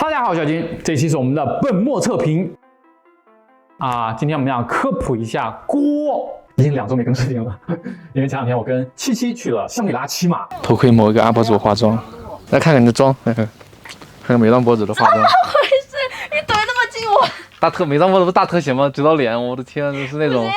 大家好，我小金，这期是我们的本末测评啊。今天我们要科普一下锅，已经2周没更视频了，因为前2天我跟七七去了香格里拉骑马。头盔某一个 UP 主化妆，来看看你的妆，看看美妆博主的化妆。怎么回事？你怼那么近我？美妆博主不是大特写吗？直到脸，我的天，就是那种。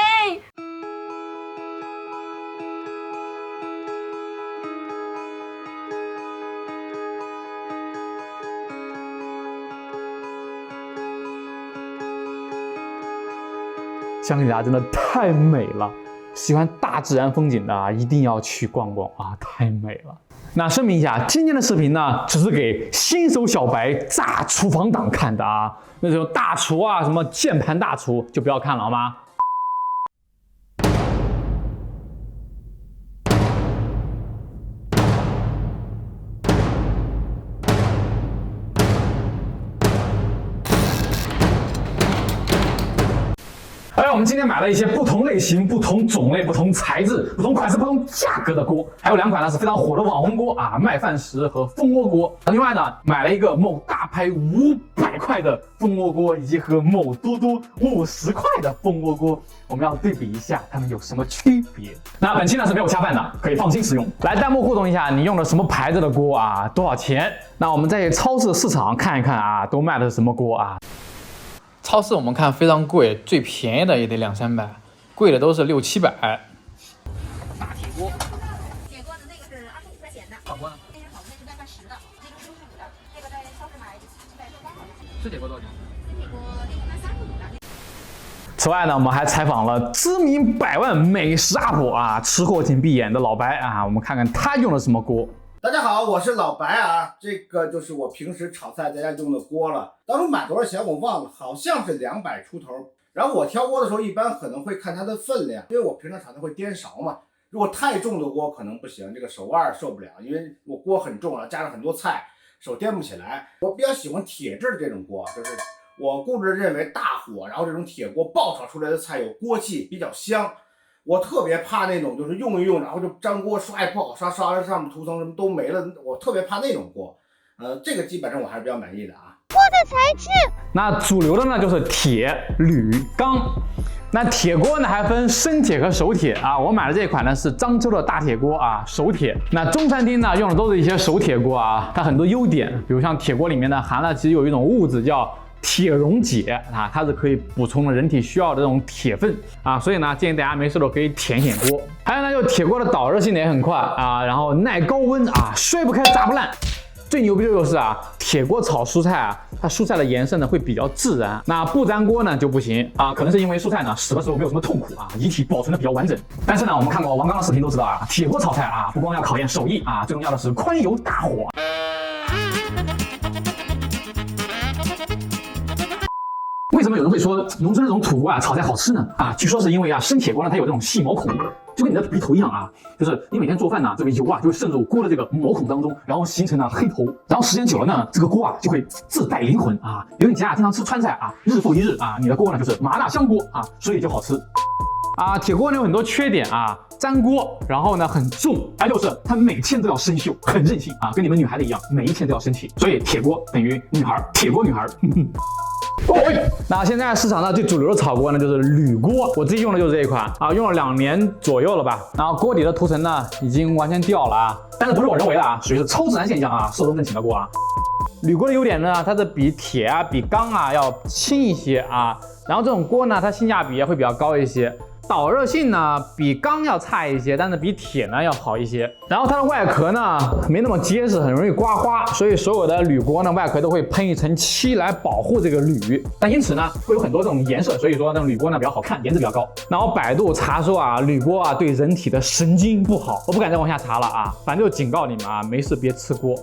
香格里拉真的太美了，喜欢大自然风景的啊，一定要去逛逛啊，太美了。那声明一下，今天的视频呢，只是给新手小白炸厨房党看的啊，那种大厨啊，什么键盘大厨就不要看了好吗？我们今天买了一些不同类型、不同种类、不同材质、不同款式、不同价格的锅，还有2款呢是非常火的网红锅啊，麦饭石和蜂窝锅。另外呢，买了一个某大牌500块的蜂窝锅，以及和某嘟嘟50块的蜂窝锅，我们要对比一下它们有什么区别。那本期呢是没有恰饭的，可以放心使用。来弹幕互动一下，你用的什么牌子的锅啊？多少钱？那我们在超市市场看一看啊，都卖的是什么锅啊？超市我们看非常贵，最便宜的也得200-300，贵的都是600-700。大铁锅，铁锅的那个是25块钱的，好锅呢？那是好的，那是麦饭石的，那个是55的，这个在超市买160多好像。这铁锅多少钱？这铁锅那个卖35的。此外呢，我们还采访了知名百万美食 UP 啊，吃货请闭眼的老白啊，我们看看他用了什么锅。大家好，我是老白啊，这个就是我平时炒菜在家用的锅了。当初买多少钱我忘了，好像是200出头。然后我挑锅的时候一般可能会看它的分量，因为我平常炒菜会颠勺嘛。如果太重的锅可能不行，这个手腕受不了，因为我锅很重了，加上很多菜，手颠不起来。我比较喜欢铁制的这种锅，就是我固执认为大火，然后这种铁锅爆炒出来的菜有锅气，比较香。我特别怕那种就是用一用，然后就粘锅刷也不好刷，刷完上面涂层什么都没了，我特别怕那种锅。这个基本上我还是比较满意的啊。锅的材质，那主流的呢就是铁、铝、钢。那铁锅呢还分生铁和熟铁啊，我买的这款呢是漳州的大铁锅啊，熟铁。那中餐厅呢用的都是一些熟铁锅啊，它很多优点，比如像铁锅里面呢含了其实有一种物质叫铁溶解啊，它是可以补充了人体需要的这种铁分啊，所以呢建议大家没事的可以舔舔锅。还有呢，就铁锅的导热性也很快啊，然后耐高温啊，摔不开炸不烂。最牛逼的就是啊，铁锅炒蔬菜啊，它蔬菜的颜色呢会比较自然，那不粘锅呢就不行啊，可能是因为蔬菜呢死的时候没有什么痛苦啊，遗体保存的比较完整。但是呢，我们看过王刚的视频都知道啊，铁锅炒菜啊，不光要考验手艺啊，最重要的是宽油大火。为什么有人会说农村这种土锅啊炒菜好吃呢？啊，据说是因为啊生铁锅呢它有这种细毛孔，就跟你的鼻头一样啊，就是你每天做饭呢，这个油啊就会渗入锅的这个毛孔当中，然后形成了黑头，然后时间久了呢，这个锅啊就会自带灵魂啊。比如你家啊经常吃川菜啊，日复一日啊，你的锅呢就是麻辣香锅啊，所以就好吃。啊，铁锅呢有很多缺点啊，粘锅，然后呢很重，还有就是它每天都要生锈，很任性啊，跟你们女孩子一样，每一天都要生气，所以铁锅等于女孩，铁锅女孩。那现在市场上最主流的炒锅呢，就是铝锅，我自己用的就是这一款啊，用了2年左右了吧。然后锅底的涂层呢，已经完全掉了啊，但是不是我人为的啊，属于是超自然现象啊，寿终正寝的锅啊。铝锅的优点呢，它是比铁啊、比钢啊要轻一些啊，然后这种锅呢，它性价比也会比较高一些。导热性呢比钢要差一些，但是比铁呢要好一些。然后它的外壳呢没那么结实，很容易刮花，所以所有的铝锅呢外壳都会喷一层漆来保护这个铝。但因此呢会有很多这种颜色，所以说那种铝锅呢比较好看，颜值比较高。然后百度查说啊，铝锅啊对人体的神经不好，我不敢再往下查了啊，反正就警告你们啊，没事别吃锅。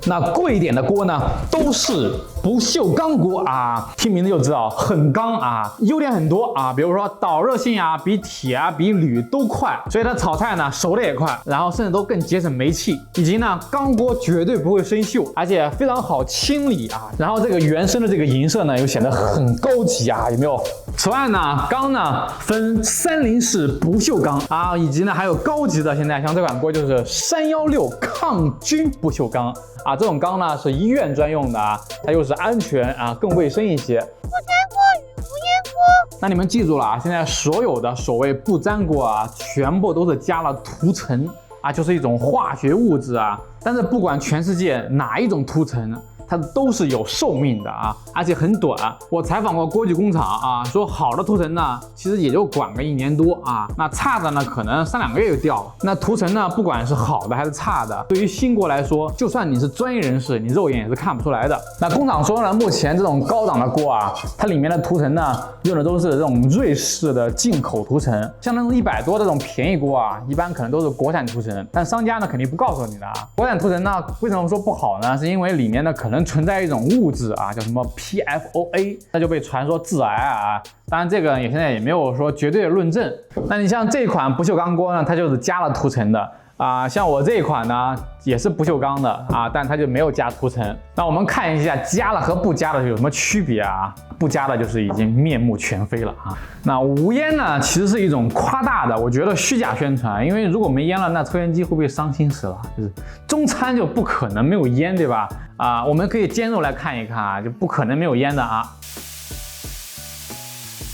那贵一点的锅呢，都是不锈钢锅啊，听名字就知道很钢啊，优点很多啊，比如说导热性啊，比铁啊，比铝都快，所以它炒菜呢熟的也快，然后甚至都更节省煤气，以及呢钢锅绝对不会生锈，而且非常好清理啊，然后这个原生的这个银色呢又显得很高级啊，有没有？此外呢，缸呢分30式不锈钢啊，以及呢还有高级的，现在像这款锅就是316抗菌不锈钢啊，这种缸呢是医院专用的啊，它又是安全啊，更卫生一些。不粘锅与无烟锅。那你们记住了啊，现在所有的所谓不粘锅啊，全部都是加了涂层啊，就是一种化学物质啊。但是不管全世界哪一种涂层，它都是有寿命的啊，而且很短。我采访过锅具工厂啊，说好的涂层呢，其实也就管个1年多啊，那差的呢，可能3、2个月就掉了。那涂层呢，不管是好的还是差的，对于新锅来说，就算你是专业人士，你肉眼也是看不出来的。那工厂说呢，目前这种高档的锅啊，它里面的涂层呢，用的都是这种瑞士的进口涂层，像那种100多这种便宜锅啊，一般可能都是国产涂层，但商家呢肯定不告诉你的啊。国产涂层呢，为什么说不好呢？是因为里面呢可能存在一种物质啊，叫什么 PFOA， 那就被传说致癌啊。当然这个现在也没有说绝对的论证。那你像这款不锈钢锅呢，它就是加了涂层的啊。像我这一款呢，也是不锈钢的啊，但它就没有加涂层。那我们看一下加了和不加的有什么区别啊？不加的就是已经面目全非了啊。那无烟呢，其实是一种夸大的，我觉得虚假宣传。因为如果没烟了，那抽烟机会不会伤心死了？就是中餐就不可能没有烟，对吧？啊，我们可以煎肉来看一看啊，就不可能没有烟的啊。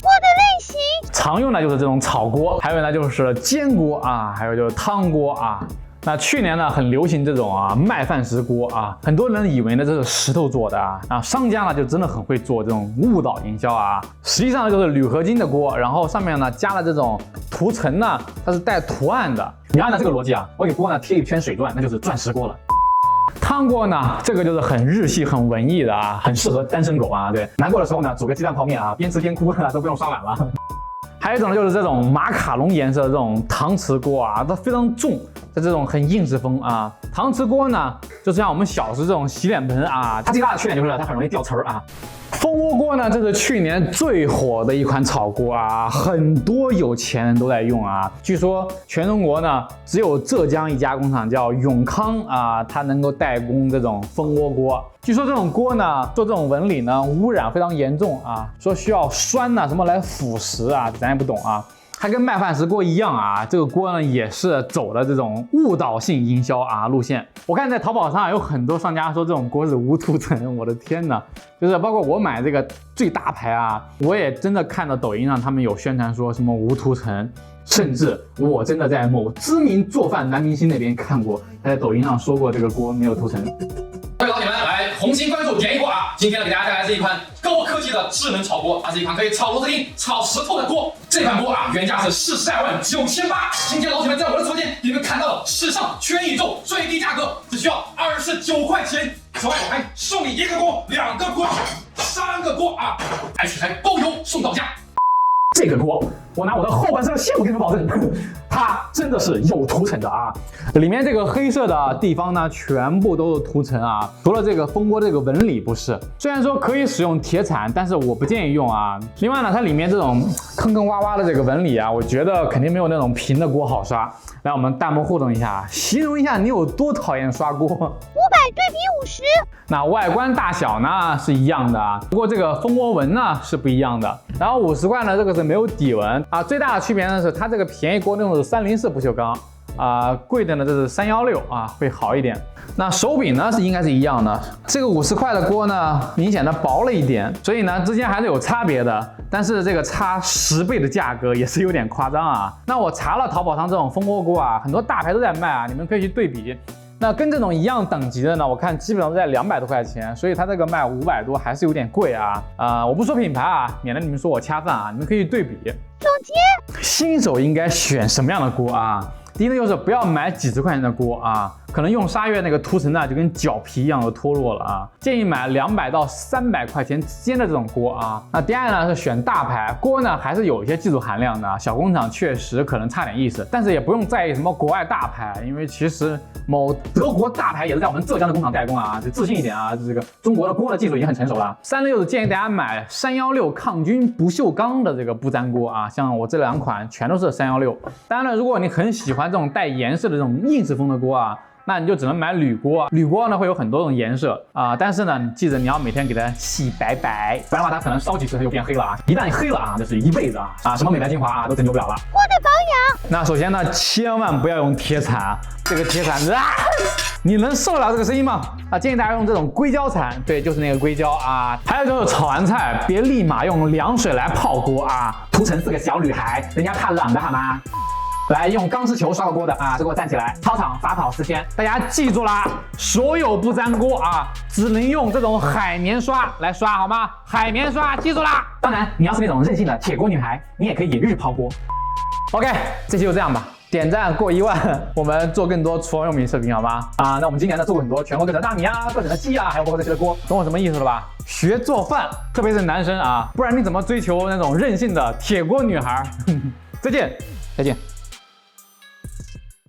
锅的类型常用的就是这种炒锅，还有呢就是煎锅啊，还有就是汤锅啊。那去年呢很流行这种麦饭石锅啊，很多人以为呢这是石头做的啊，商家呢就真的很会做这种误导营销啊，实际上就是铝合金的锅，然后上面呢加了这种涂层呢，它是带图案的。你按照这个逻辑啊，我给锅呢贴一圈水钻，那就是钻石锅了。汤锅呢，这个就是很日系、很文艺的啊，很适合单身狗啊，对，难过的时候呢煮个鸡蛋泡面啊，边吃边哭都不用刷碗了。还有一种就是这种马卡龙颜色的这种搪瓷锅啊，它非常重，这种很硬式风啊。搪瓷锅呢，就像我们小时这种洗脸盆啊，它最大的缺点就是它很容易掉瓷儿啊。蜂窝锅呢，这是去年最火的一款炒锅啊，很多有钱人都在用啊。据说全中国呢，只有浙江一家工厂叫永康啊，它能够代工这种蜂窝锅。据说这种锅呢，做这种纹理呢，污染非常严重啊，说需要酸呐什么来腐蚀啊，咱也不懂啊。它跟麦饭石锅一样啊，这个锅呢也是走的这种误导性营销啊路线。我看在淘宝上有很多商家说这种锅是无涂层，我的天哪！就是包括我买这个最大牌啊，我也真的看到抖音上他们有宣传说什么无涂层，甚至我真的在某知名做饭男明星那边看过，他在抖音上说过这个锅没有涂层。各位老铁们，来红心关注便宜锅啊！今天呢，给大家带来这一款高科技的智能炒锅，它是一款可以炒螺丝钉、炒石头的锅。这款锅啊，原价是42万9800，今天老铁们在我的直播间，你们看到了史上全宇宙最低价格，只需要29块钱。此外，我还送你1个锅、2个锅、3个锅啊，而且还包邮送到家。这个锅，我拿我的后半生的血，我跟你们保证，它真的是有涂层的啊！里面这个黑色的地方呢，全部都是涂层啊，除了这个蜂窝这个纹理不是。虽然说可以使用铁铲，但是我不建议用啊。另外呢，它里面这种坑坑洼洼的这个纹理啊，我觉得肯定没有那种平的锅好刷。来，我们弹幕互动一下，形容一下你有多讨厌刷锅。500对比50。那外观大小呢是一样的啊，不过这个蜂窝纹呢是不一样的。然后50块呢，这个是没有底纹啊。最大的区别呢是它这个便宜锅用的是304不锈钢啊，贵的呢这是316啊，会好一点。那手柄呢应该是一样的，这个50块的锅呢明显的薄了一点，所以呢之间还是有差别的。但是这个差10倍的价格也是有点夸张啊。那我查了淘宝上这种蜂窝锅啊，很多大牌都在卖啊，你们可以去对比。那跟这种一样等级的呢，我看基本上都在200多块钱，所以它这个卖500多还是有点贵啊。我不说品牌啊，免得你们说我掐饭啊，你们可以对比。总结，新手应该选什么样的锅啊？第一呢，就是不要买几十块钱的锅啊，可能用沙月那个涂层呢就跟脚皮一样都脱落了啊。建议买200到300块钱之间的这种锅啊。那第二呢是选大牌锅呢，还是有一些技术含量的，小工厂确实可能差点意思，但是也不用在意什么国外大牌，因为其实某德国大牌也是在我们浙江的工厂代工啊，就自信一点啊，这个中国的锅的技术已经很成熟了。316建议大家买316抗菌不锈钢的这个不粘锅啊，像我这2款全都是316。当然了，如果你很喜欢这种带颜色的这种硬式风的锅啊，那你就只能买铝锅。铝锅呢会有很多种颜色啊，但是呢，你记着你要每天给它洗白白，不然的话它可能烧几次它就变黑了啊。一旦黑了啊，就是一辈子啊，什么美白精华啊都拯救不了了。锅的保养，那首先呢，千万不要用铁铲啊，这个铁铲啊，你能受得了这个声音吗？啊，建议大家用这种硅胶铲，对，就是那个硅胶啊。还有就是炒完菜别立马用凉水来泡锅啊，涂成4个小女孩，人家怕冷的好吗？来用钢丝球刷过锅的啊，就给我站起来！操场罚跑10天。大家记住啦，所有不粘锅啊，只能用这种海绵刷来刷，好吗？海绵刷，记住啦。当然，你要是那种任性的铁锅女孩，你也可以日泡锅。OK， 这期就这样吧。点赞过1万，我们做更多厨房用品视频，好吗？啊，那我们今年呢做过很多全国各省的大米啊、各省的鸡啊，还有包括这些的锅，懂我什么意思了吧？学做饭，特别是男生啊，不然你怎么追求那种任性的铁锅女孩？再见，再见。